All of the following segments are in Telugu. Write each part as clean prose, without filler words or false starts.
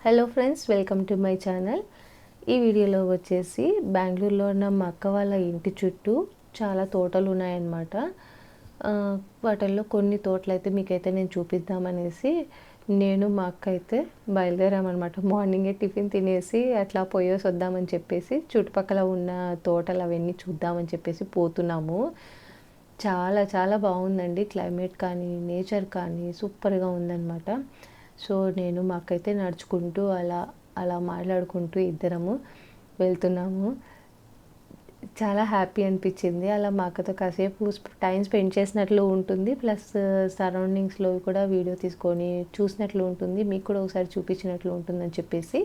Hello friends, welcome to my channel. ఈ వీడియోలో వచ్చేసి బెంగళూరులో ఉన్న మా అక్క వాళ్ళ ఇంటి చుట్టూ చాలా తోటలు ఉన్నాయన్నమాట. వాటిల్లో కొన్ని తోటలు అయితే మీకైతే నేను చూపిద్దామనేసి నేను మా అక్క అయితే బయలుదేరామన్నమాట. మార్నింగే టిఫిన్ తినేసి అట్లా పోయేసి వద్దామని చెప్పేసి చుట్టుపక్కల ఉన్న తోటలు అవన్నీ చూద్దామని చెప్పేసి పోతున్నాము. చాలా చాలా బాగుందండి. క్లైమేట్ కానీ నేచర్ కానీ సూపర్గా ఉందన్నమాట. సో నేను మా అక్క అయితే నడుచుకుంటూ అలా అలా మాట్లాడుకుంటూ ఇద్దరము వెళ్తున్నాము. చాలా హ్యాపీ అనిపించింది. అలా మా అక్కతో కాసేపు టైం స్పెండ్ చేసినట్లు ఉంటుంది. ప్లస్ సరౌండింగ్స్లో కూడా వీడియో తీసుకొని చూసినట్లు ఉంటుంది, మీకు కూడా ఒకసారి చూపించినట్లు ఉంటుందని చెప్పేసి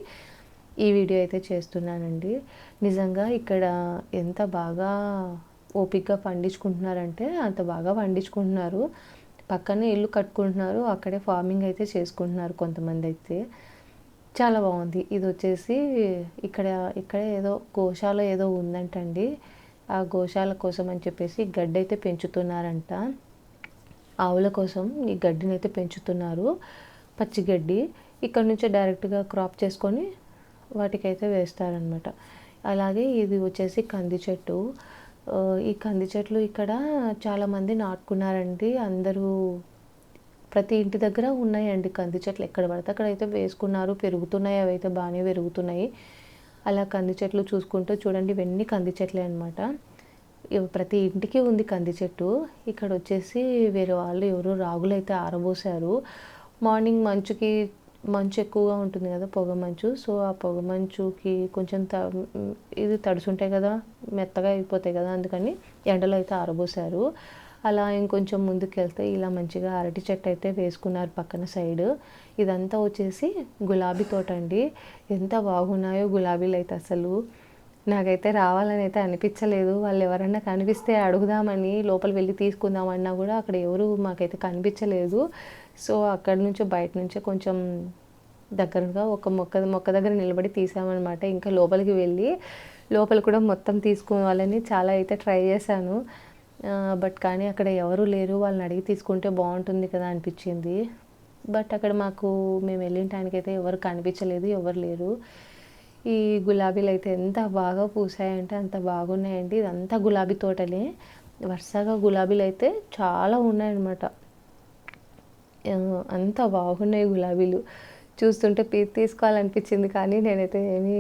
ఈ వీడియో అయితే చేస్తున్నానండి. నిజంగా ఇక్కడ ఎంత బాగా ఓపికగా పండించుకుంటున్నారంటే అంత బాగా పండించుకుంటున్నారు. పక్కనే ఇల్లు కట్టుకుంటున్నారు, అక్కడే ఫార్మింగ్ అయితే చేసుకుంటున్నారు కొంతమంది అయితే. చాలా బాగుంది. ఇది వచ్చేసి ఇక్కడ ఏదో గోశాల ఏదో ఉందంటండి. ఆ గోశాల కోసం అని చెప్పేసి గడ్డి అయితే పెంచుతున్నారంట. ఆవుల కోసం ఈ గడ్డిని అయితే పెంచుతున్నారు, పచ్చి గడ్డి. ఇక్కడ నుంచే డైరెక్ట్గా క్రాప్ చేసుకొని వాటికైతే వేస్తారనమాట. అలాగే ఇది వచ్చేసి కంది చెట్టు. ఈ కంది చెట్లు ఇక్కడ చాలామంది నాటుకున్నారండి. అందరూ ప్రతి ఇంటి దగ్గర ఉన్నాయండి కంది చెట్లు. ఎక్కడ పడితే అక్కడైతే వేసుకున్నారు, పెరుగుతున్నాయి. అవి అయితే బాగానే పెరుగుతున్నాయి. అలా కంది చెట్లు చూసుకుంటూ చూడండి, ఇవన్నీ కంది చెట్లే అనమాట. ప్రతి ఇంటికి ఉంది కంది చెట్టు. ఇక్కడ వచ్చేసి వేరే వాళ్ళు ఎవరో రాగులు అయితే ఆరబోసారు. మార్నింగ్ మంచు ఎక్కువగా ఉంటుంది కదా, పొగ మంచు. సో ఆ పొగ మంచుకి కొంచెం ఇది తడుచుంటాయి కదా, మెత్తగా అయిపోతాయి కదా, అందుకని ఎండలో అయితే ఆరబోసారు. అలా ఇంకొంచెం ముందుకు వెళ్తే ఇలా మంచిగా అరటి చెట్టు అయితే వేసుకున్నారు పక్కన సైడ్. ఇదంతా వచ్చేసి గులాబీ తోట అండి. ఎంత బాగున్నాయో గులాబీలు అయితే. అసలు నాకైతే రావాలని అయితే అనిపించలేదు. వాళ్ళు ఎవరన్నా కనిపిస్తే అడుగుదామని లోపల వెళ్ళి తీసుకుందామన్నా కూడా అక్కడ ఎవరు మాకైతే కనిపించలేదు. సో అక్కడి నుంచి బయట నుంచే కొంచెం దగ్గరగా ఒక మొక్క దగ్గర నిలబడి తీసామన్నమాట. ఇంకా లోపలికి వెళ్ళి లోపల కూడా మొత్తం తీసుకోవాలని చాలా అయితే ట్రై చేశాను. బట్ కానీ అక్కడ ఎవరు లేరు. వాళ్ళని అడిగి తీసుకుంటే బాగుంటుంది కదా అనిపించింది. బట్ అక్కడ మేము వెళ్ళిన టైంకైతే ఎవరు కనిపించలేదు, ఎవరు లేరు. ఈ గులాబీలు అయితే ఎంత బాగా పూసాయంటే అంత బాగున్నాయండి. ఇదంతా గులాబీ తోటలే. వరుసగా గులాబీలు అయితే చాలా ఉన్నాయన్నమాట. అంత బాగున్నాయి గులాబీలు. చూస్తుంటే తీసుకోవాలనిపించింది, కానీ నేనైతే ఏమీ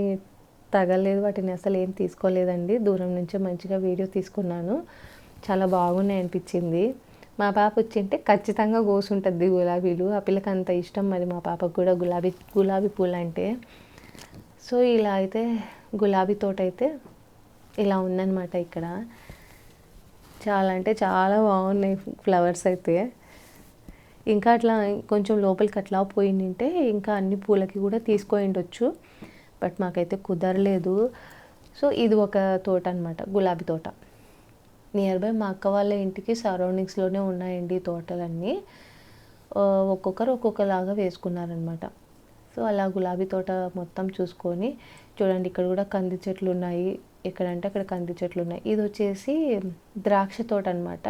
తగలేదు, వాటిని అసలు ఏం తీసుకోలేదండి. దూరం నుంచే మంచిగా వీడియో తీసుకున్నాను. చాలా బాగున్నాయి అనిపించింది. మా పాప వచ్చింటే ఖచ్చితంగా కోసుంటుంది గులాబీలు. ఆ పిల్లకి అంత ఇష్టం మరి మా పాపకు కూడా గులాబీ పూలు అంటే. సో ఇలా అయితే గులాబీ తోట అయితే ఇలా ఉందన్నమాట ఇక్కడ. చాలా అంటే చాలా బాగున్నాయి ఫ్లవర్స్ అయితే. ఇంకా అట్లా కొంచెం లోపలికి అట్లా పోయిందంటే ఇంకా అన్ని పూలకి కూడా తీసుకోండొచ్చు, బట్ మాకైతే కుదరలేదు. సో ఇది ఒక తోట అనమాట, గులాబీ తోట. నియర్ బై మా అక్క వాళ్ళ ఇంటికి సరౌండింగ్స్లోనే ఉన్నాయండి తోటలన్నీ. ఒక్కొక్కరు ఒక్కొక్కలాగా వేసుకున్నారనమాట. సో అలా గులాబీ తోట మొత్తం చూసుకొని చూడండి, ఇక్కడ కూడా కంది చెట్లు ఉన్నాయి. ఎక్కడంటే అక్కడ కంది చెట్లు ఉన్నాయి. ఇది వచ్చేసి ద్రాక్ష తోట అనమాట.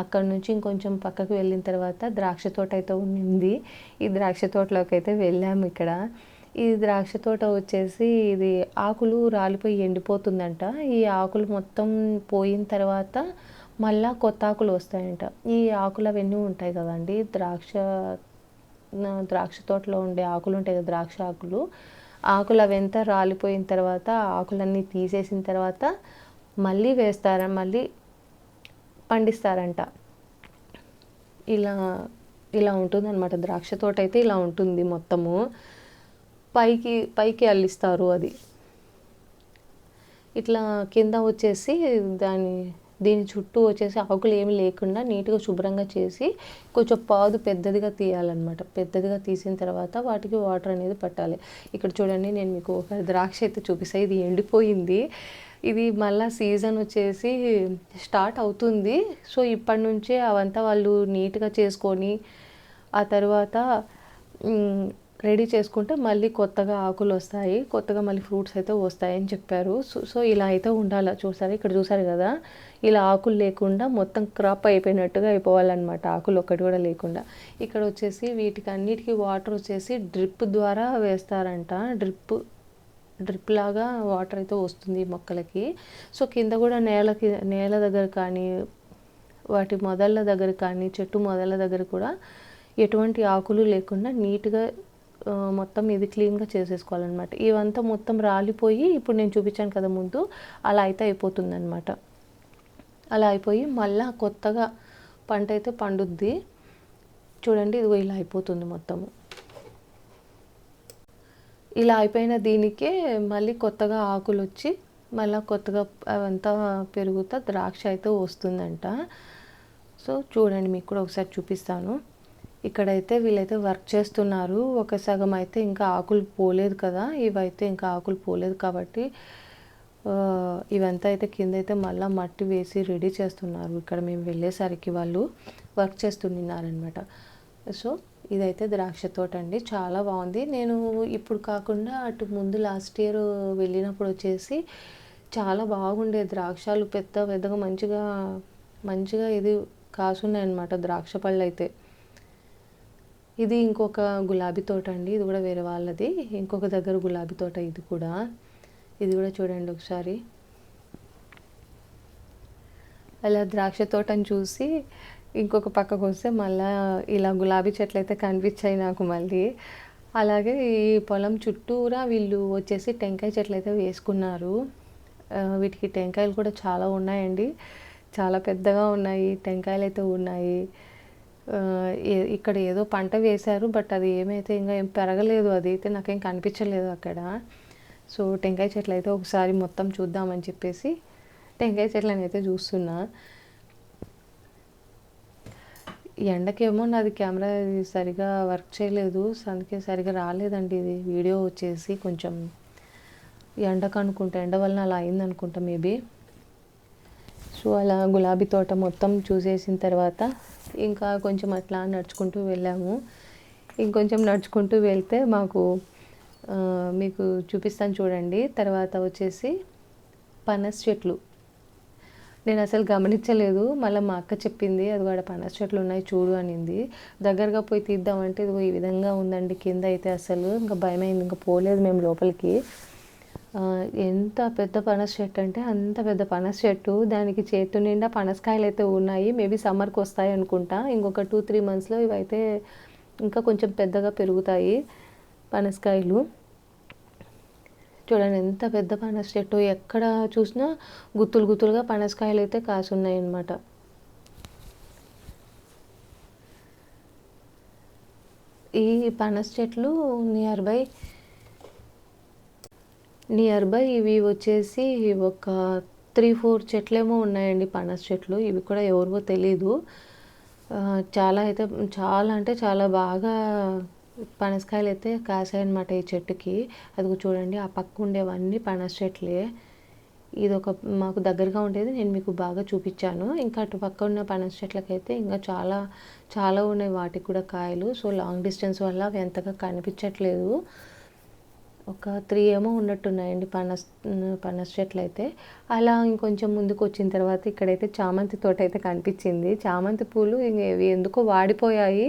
అక్కడ నుంచి ఇంకొంచెం పక్కకు వెళ్ళిన తర్వాత ద్రాక్ష తోట అయితే ఉంది. ఈ ద్రాక్ష తోటలోకి అయితే వెళ్ళాము. ఇక్కడ ఈ ద్రాక్ష తోట వచ్చేసి ఇది ఆకులు రాలిపోయి ఎండిపోతుందంట. ఈ ఆకులు మొత్తం పోయిన తర్వాత మళ్ళా కొత్త ఆకులు వస్తాయంట. ఈ ఆకులు అవన్నీ ఉంటాయి కదండి, ద్రాక్ష తోటలో ఉండే ఆకులు ఉంటాయి కదా, ద్రాక్ష ఆకులు అవంతా రాలిపోయిన తర్వాత ఆకులన్నీ తీసేసిన తర్వాత మళ్ళీ మళ్ళీ పండిస్తారంట. ఇలా ఉంటుందన్నమాట. ద్రాక్ష తోట అయితే ఇలా ఉంటుంది మొత్తము. పైకి అల్లిస్తారు. అది ఇట్లా కింద వచ్చేసి దీని చుట్టూ వచ్చేసి ఆకులు ఏమి లేకుండా నీట్గా శుభ్రంగా చేసి కొంచెం పాదు పెద్దదిగా తీయాలన్నమాట. పెద్దదిగా తీసిన తర్వాత వాటికి వాటర్ అనేది పట్టాలి. ఇక్కడ చూడండి, నేను మీకు ఒక ద్రాక్ష అయితే చూపిస్తాను. ఇది ఎండిపోయింది. ఇది మళ్ళీ సీజన్ వచ్చేసి స్టార్ట్ అవుతుంది. సో ఇప్పటి నుంచే అవంతా వాళ్ళు నీట్గా చేసుకొని ఆ తర్వాత రెడీ చేసుకుంటే మళ్ళీ కొత్తగా ఆకులు వస్తాయి, కొత్తగా మళ్ళీ ఫ్రూట్స్ అయితే వస్తాయని చెప్పారు. సో ఇలా అయితే ఉండాలి. చూసారు, ఇక్కడ చూసారు కదా, ఇలా ఆకులు లేకుండా మొత్తం క్రాప్ అయిపోయినట్టుగా అయిపోవాలన్నమాట, ఆకులు ఒక్కటి కూడా లేకుండా. ఇక్కడ వచ్చేసి వీటికి అన్నిటికీ వాటర్ వచ్చేసి డ్రిప్ ద్వారా వేస్తారంట. డ్రిప్ లాగా వాటర్ అయితే వస్తుంది మొక్కలకి. సో కింద కూడా నేల దగ్గర కానీ, వాటి మొదళ్ళ దగ్గర కానీ, చెట్టు మొదళ్ళ దగ్గర కూడా ఎటువంటి ఆకులు లేకుండా నీట్గా మొత్తం ఇది క్లీన్గా చేసేసుకోవాలన్నమాట. ఇవంతా మొత్తం రాలిపోయి ఇప్పుడు నేను చూపించాను కదా ముందు, అలా అయితే అయిపోతుందన్నమాట. అలా అయిపోయి మళ్ళీ కొత్తగా పంట అయితే పండుద్ది. చూడండి, ఇదిగో ఇలా అయిపోతుంది మొత్తము. ఇలా అయిపోయిన దీనికే మళ్ళీ కొత్తగా ఆకులు వచ్చి మళ్ళీ కొత్తగా అవంతా పెరుగుతా ద్రాక్ష అయితే వస్తుందంట. సో చూడండి, మీకు కూడా ఒకసారి చూపిస్తాను. ఇక్కడైతే వీళ్ళైతే వర్క్ చేస్తున్నారు. ఒక సగం అయితే ఇంకా ఆకులు పోలేదు కదా, ఇవైతే ఇంకా ఆకులు పోలేదు కాబట్టి ఇవంతా అయితే కింద అయితే మళ్ళీ మట్టి వేసి రెడీ చేస్తున్నారు. ఇక్కడ మేము వెళ్ళేసరికి వాళ్ళు వర్క్ చేస్తున్నారనమాట. సో ఇదైతే ద్రాక్ష తోట అండి, చాలా బాగుంది. నేను ఇప్పుడు కాకుండా అటు ముందు లాస్ట్ ఇయర్ వెళ్ళినప్పుడు వచ్చేసి చాలా బాగుండే ద్రాక్షలు, పెద్దగా మంచిగా ఇది కాసున్నాయన్నమాట ద్రాక్ష పళ్ళు అయితే. ఇది ఇంకొక గులాబీ తోట అండి, ఇది కూడా వేరే వాళ్ళది. ఇంకొక దగ్గర గులాబీ తోట ఇది కూడా చూడండి ఒకసారి. అలా ద్రాక్ష తోటని చూసి ఇంకొక పక్కకు వస్తే మళ్ళీ ఇలా గులాబీ చెట్లు అయితే కనిపించాయి నాకు మళ్ళీ. అలాగే ఈ పొలం చుట్టూరా వీళ్ళు వచ్చేసి టెంకాయ చెట్లు అయితే వేసుకున్నారు. వీటికి టెంకాయలు కూడా చాలా ఉన్నాయండి, చాలా పెద్దగా ఉన్నాయి టెంకాయలు అయితే ఉన్నాయి. ఇక్కడ ఏదో పంట వేశారు, బట్ అది ఏమైతే ఇంకా ఏం పెరగలేదు, అది అయితే నాకేం కనిపించలేదు అక్కడ. సో టెంకాయ చెట్లు అయితే ఒకసారి మొత్తం చూద్దామని చెప్పేసి టెంకాయ చెట్లని అయితే చూస్తున్నా. ఎండకేమో నాది కెమెరా సరిగా వర్క్ చేయలేదు, అందుకే సరిగా రాలేదండి ఇది వీడియో వచ్చేసి. కొంచెం ఎండకు అనుకుంటా, ఎండ వలన అలా అయిందనుకుంటా మేబీ. సో అలా గులాబీ తోట మొత్తం చూసేసిన తర్వాత ఇంకా కొంచెం అట్లా నడుచుకుంటూ వెళ్ళాము. ఇంకొంచెం నడుచుకుంటూ వెళ్తే మీకు చూపిస్తాను చూడండి. తర్వాత వచ్చేసి పనస చెట్లు, నేను అసలు గమనించలేదు, మళ్ళీ మా అక్క చెప్పింది అది కూడా పనస చెట్లు ఉన్నాయి చూడు అనింది. దగ్గరగా పోయి తీద్దామంటే ఇదిగో ఈ విధంగా ఉందండి కింద అయితే. అసలు ఇంకా భయమైంది, ఇంకా పోలేదు మేము లోపలికి. ఎంత పెద్ద పనస చెట్టు అంటే అంత పెద్ద పనస చెట్టు, దానికి చేతు నిండా పనసకాయలు అయితే ఉన్నాయి. మేబీ సమ్మర్కి వస్తాయి అనుకుంటా, ఇంకొక 2-3 మంత్స్లో ఇవైతే ఇంకా కొంచెం పెద్దగా పెరుగుతాయి పనసకాయలు. చూడండి ఎంత పెద్ద పనస చెట్టు, ఎక్కడ చూసినా గుత్తులుగా పనసకాయలు అయితే కాసున్నాయి అన్నమాట. ఈ పనస చెట్లు నియర్ బై ఇవి వచ్చేసి ఒక 3-4 చెట్లేమో ఉన్నాయండి పనస చెట్లు. ఇవి కూడా ఎవరివో తెలీదు. చాలా అంటే చాలా బాగా పనసకాయలు అయితే కాసాయన్నమాట ఈ చెట్టుకి. అది చూడండి, ఆ పక్క ఉండేవన్నీ పనస చెట్లే. ఇది మాకు దగ్గరగా ఉండేది, నేను మీకు బాగా చూపించాను. ఇంకా అటు పక్క ఉన్న పనస చెట్లకైతే ఇంకా చాలా ఉన్నాయి వాటికి కూడా కాయలు. సో లాంగ్ డిస్టెన్స్ వల్ల అవి ఎంతగా కనిపించట్లేదు. ఒక 3 ఏమో ఉన్నట్టున్నాయండి పనస చెట్లు అయితే. అలా ఇంకొంచెం ముందుకు వచ్చిన తర్వాత ఇక్కడైతే చామంతి తోట అయితే కనిపించింది. చామంతి పూలు ఇవి ఎందుకో వాడిపోయాయి.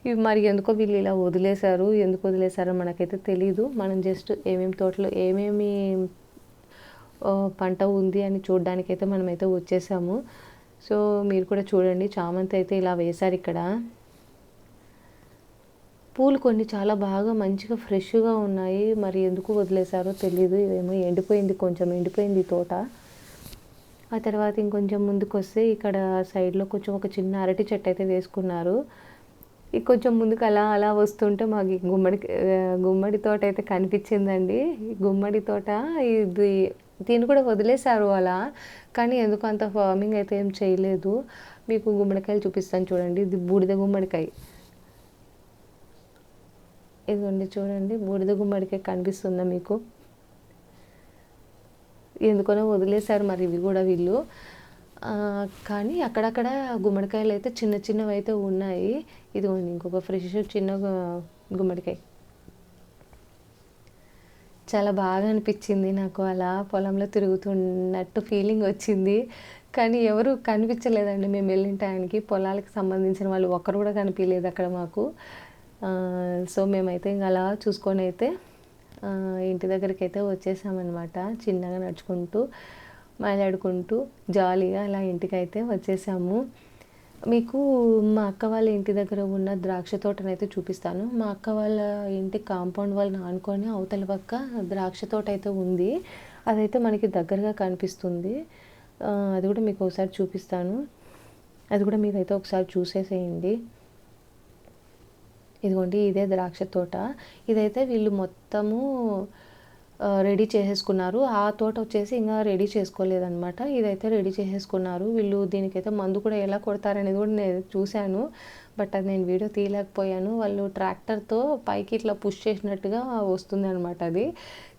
ఇవి మరి ఎందుకో వీళ్ళు ఇలా వదిలేశారు, ఎందుకు వదిలేశారో మనకైతే తెలీదు. మనం జస్ట్ ఏమేమి తోటలో ఏమేమి పంట ఉంది అని చూడడానికైతే మనమైతే వచ్చేసాము. సో మీరు కూడా చూడండి, చామంతి అయితే ఇలా వేశారు ఇక్కడ. పూలు కొన్ని చాలా బాగా మంచిగా ఫ్రెష్గా ఉన్నాయి, మరి ఎందుకు వదిలేశారో తెలీదు. ఇదేమో కొంచెం ఎండిపోయింది తోట. ఆ తర్వాత ఇంకొంచెం ముందుకు వస్తే ఇక్కడ సైడ్లో కొంచెం ఒక చిన్న అరటి చెట్టు అయితే వేసుకున్నారు. కొంచెం ముందుకు అలా వస్తుంటే మాకు గుమ్మడి తోట అయితే కనిపించిందండి. గుమ్మడి తోట దీన్ని కూడా వదిలేశారు అలా, కానీ ఎందుకు అంత ఫార్మింగ్ అయితే ఏం చేయలేదు. మీకు గుమ్మడికాయలు చూపిస్తాను చూడండి. ఇది బూడిద గుమ్మడికాయ, ఇదిగోండి చూడండి, బూడిద గుమ్మడికాయ కనిపిస్తుందా మీకు? ఎందుకనో వదిలేశారు మరి ఇవి కూడా వీళ్ళు. కానీ అక్కడక్కడ గుమ్మడికాయలు అయితే చిన్నవి అయితే ఉన్నాయి. ఇదిగోండి ఇంకొక ఫ్రెష్ చిన్న గుమ్మడికాయ. చాలా బాగా అనిపించింది నాకు. అలా పొలంలో తిరుగుతున్నట్టు ఫీలింగ్ వచ్చింది. కానీ ఎవరు కనిపించలేదండి మేము వెళ్ళిన టయానికి. పొలాలకు సంబంధించిన వాళ్ళు ఒక్కరు కూడా కనిపియలేదు అక్కడ మాకు. సో, మేమైతే ఇంక అలా చూసుకొనైతే ఇంటి దగ్గరికైతే వచ్చేసామనమాట. చిన్నగా నడుచుకుంటూ, మాట్లాడుకుంటూ, జాలీగా అలా ఇంటికైతే వచ్చేసాము. మీకు మా అక్క వాళ్ళ ఇంటి దగ్గర ఉన్న ద్రాక్ష తోటనైతే చూపిస్తాను. మా అక్క వాళ్ళ ఇంటి కాంపౌండ్ వాళ్ళని ఆనుకొని అవతల పక్క ద్రాక్ష తోట అయితే ఉంది. అదైతే మనకి దగ్గరగా కనిపిస్తుంది. అది కూడా మీకు ఒకసారి చూపిస్తాను. అది కూడా మీరైతే ఒకసారి చూసేసేయండి. ఇదిగోండి ఇదే ద్రాక్ష తోట. ఇదైతే వీళ్ళు మొత్తము రెడీ చేసేసుకున్నారు. ఆ తోట వచ్చేసి ఇంకా రెడీ చేసుకోలేదనమాట. ఇదైతే రెడీ చేసేసుకున్నారు. వీళ్ళు దీనికైతే మందు కూడా ఎలా కొడతారనేది కూడా నేను చూశాను. బట్ అది నేను వీడియో తీయలేకపోయాను. వాళ్ళు ట్రాక్టర్తో పైకి ఇట్లా పుష్ చేసినట్టుగా వస్తుంది అనమాట అది.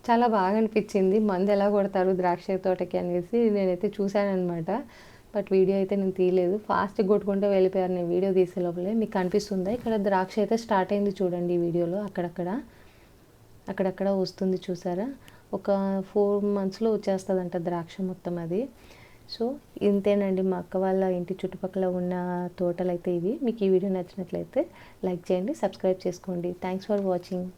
చాలా బాగా అనిపించింది. మందు ఎలా కొడతారు ద్రాక్ష తోటకి అనేసి నేనైతే చూశానమాట. బట్ వీడియో అయితే నేను తీయలేదు. ఫాస్ట్గా కొట్టుకుంటూ వెళ్ళిపోయారు నేను వీడియో తీసే లోపలే. మీకు కనిపిస్తుందా ఇక్కడ ద్రాక్ష అయితే స్టార్ట్ అయింది చూడండి ఈ వీడియోలో. అక్కడక్కడ వస్తుంది చూసారా. ఒక 4 monthsలో వచ్చేస్తుందంట ద్రాక్ష మొత్తం అది. సో ఇంతేనండి మా అక్క వాళ్ళ ఇంటి చుట్టుపక్కల ఉన్న తోటలు అయితే ఇవి. మీకు ఈ వీడియో నచ్చినట్లయితే లైక్ చేయండి, సబ్స్క్రైబ్ చేసుకోండి. Thanks for watching.